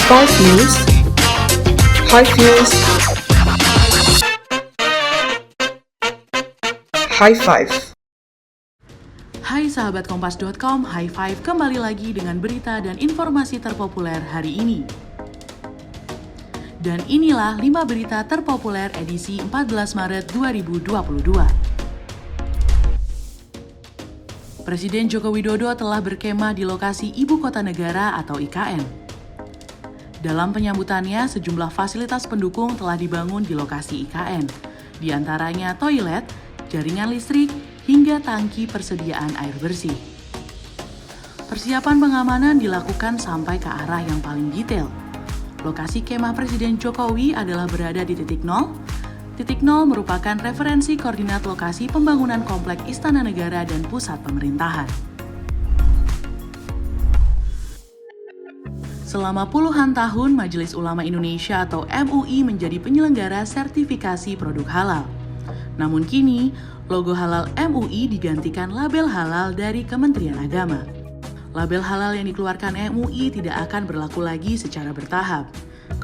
Five News, High Views, High Five. Hai sahabat Kompas.com, High Five kembali lagi dengan berita dan informasi terpopuler hari ini. Dan inilah 5 berita terpopuler edisi 14 Maret 2022. Presiden Joko Widodo telah berkemah di lokasi Ibu Kota Negara atau IKN. Dalam penyambutannya, sejumlah fasilitas pendukung telah dibangun di lokasi IKN, di antaranya toilet, jaringan listrik, hingga tangki persediaan air bersih. Persiapan pengamanan dilakukan sampai ke arah yang paling detail. Lokasi kemah Presiden Jokowi adalah berada di titik 0. Titik 0 merupakan referensi koordinat lokasi pembangunan komplek Istana Negara dan pusat pemerintahan. Selama puluhan tahun, Majelis Ulama Indonesia atau MUI menjadi penyelenggara sertifikasi produk halal. Namun kini, logo halal MUI digantikan label halal dari Kementerian Agama. Label halal yang dikeluarkan MUI tidak akan berlaku lagi secara bertahap.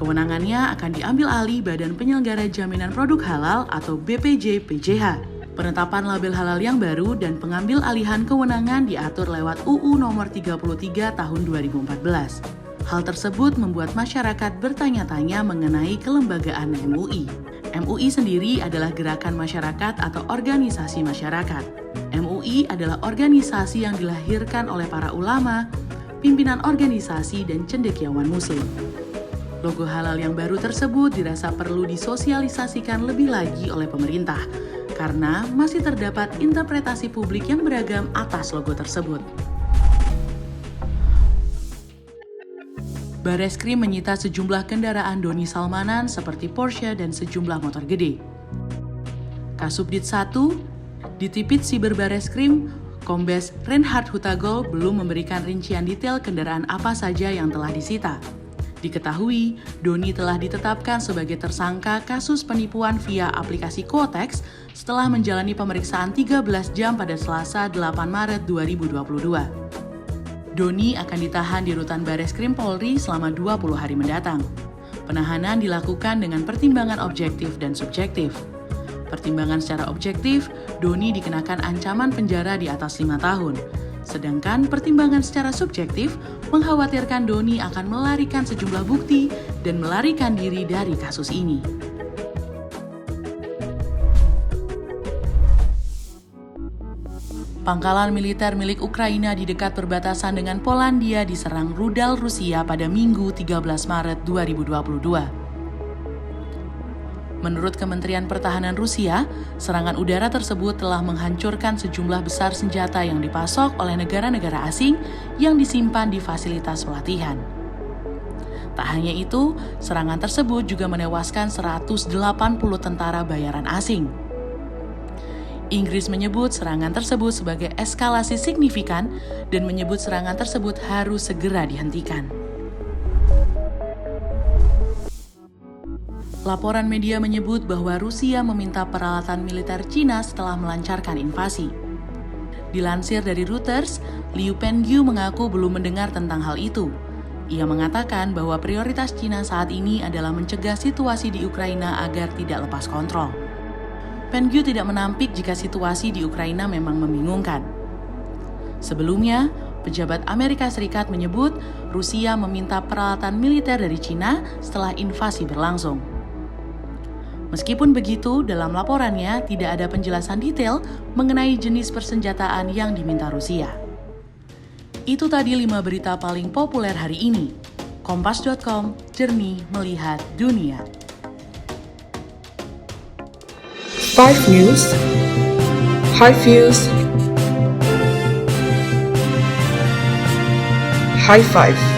Kewenangannya akan diambil alih Badan Penyelenggara Jaminan Produk Halal atau BPJ-PJH. Penetapan label halal yang baru dan pengambil alihan kewenangan diatur lewat UU nomor 33 tahun 2014. Hal tersebut membuat masyarakat bertanya-tanya mengenai kelembagaan MUI. MUI sendiri adalah gerakan masyarakat atau organisasi masyarakat. MUI adalah organisasi yang dilahirkan oleh para ulama, pimpinan organisasi, dan cendekiawan muslim. Logo halal yang baru tersebut dirasa perlu disosialisasikan lebih lagi oleh pemerintah, karena masih terdapat interpretasi publik yang beragam atas logo tersebut. Bareskrim menyita sejumlah kendaraan Doni Salmanan seperti Porsche dan sejumlah motor gede. Kasubdit 1, Ditipit Siber Bareskrim, Kombes Reinhard Hutagol belum memberikan rincian detail kendaraan apa saja yang telah disita. Diketahui, Doni telah ditetapkan sebagai tersangka kasus penipuan via aplikasi Quotex setelah menjalani pemeriksaan 13 jam pada Selasa 8 Maret 2022. Doni akan ditahan di rutan Bareskrim Polri selama 20 hari mendatang. Penahanan dilakukan dengan pertimbangan objektif dan subjektif. Pertimbangan secara objektif, Doni dikenakan ancaman penjara di atas 5 tahun. Sedangkan pertimbangan secara subjektif mengkhawatirkan Doni akan melarikan sejumlah bukti dan melarikan diri dari kasus ini. Pangkalan militer milik Ukraina di dekat perbatasan dengan Polandia diserang rudal Rusia pada Minggu 13 Maret 2022. Menurut Kementerian Pertahanan Rusia, serangan udara tersebut telah menghancurkan sejumlah besar senjata yang dipasok oleh negara-negara asing yang disimpan di fasilitas pelatihan. Tak hanya itu, serangan tersebut juga menewaskan 180 tentara bayaran asing. Inggris menyebut serangan tersebut sebagai eskalasi signifikan dan menyebut serangan tersebut harus segera dihentikan. Laporan media menyebut bahwa Rusia meminta peralatan militer Cina setelah melancarkan invasi. Dilansir dari Reuters, Liu Pengyu mengaku belum mendengar tentang hal itu. Ia mengatakan bahwa prioritas Cina saat ini adalah mencegah situasi di Ukraina agar tidak lepas kontrol. Pengyu tidak menampik jika situasi di Ukraina memang membingungkan. Sebelumnya, pejabat Amerika Serikat menyebut Rusia meminta peralatan militer dari Cina setelah invasi berlangsung. Meskipun begitu, dalam laporannya tidak ada penjelasan detail mengenai jenis persenjataan yang diminta Rusia. Itu tadi 5 berita paling populer hari ini. Kompas.com, jernih melihat dunia. Five News, High Views, High Five.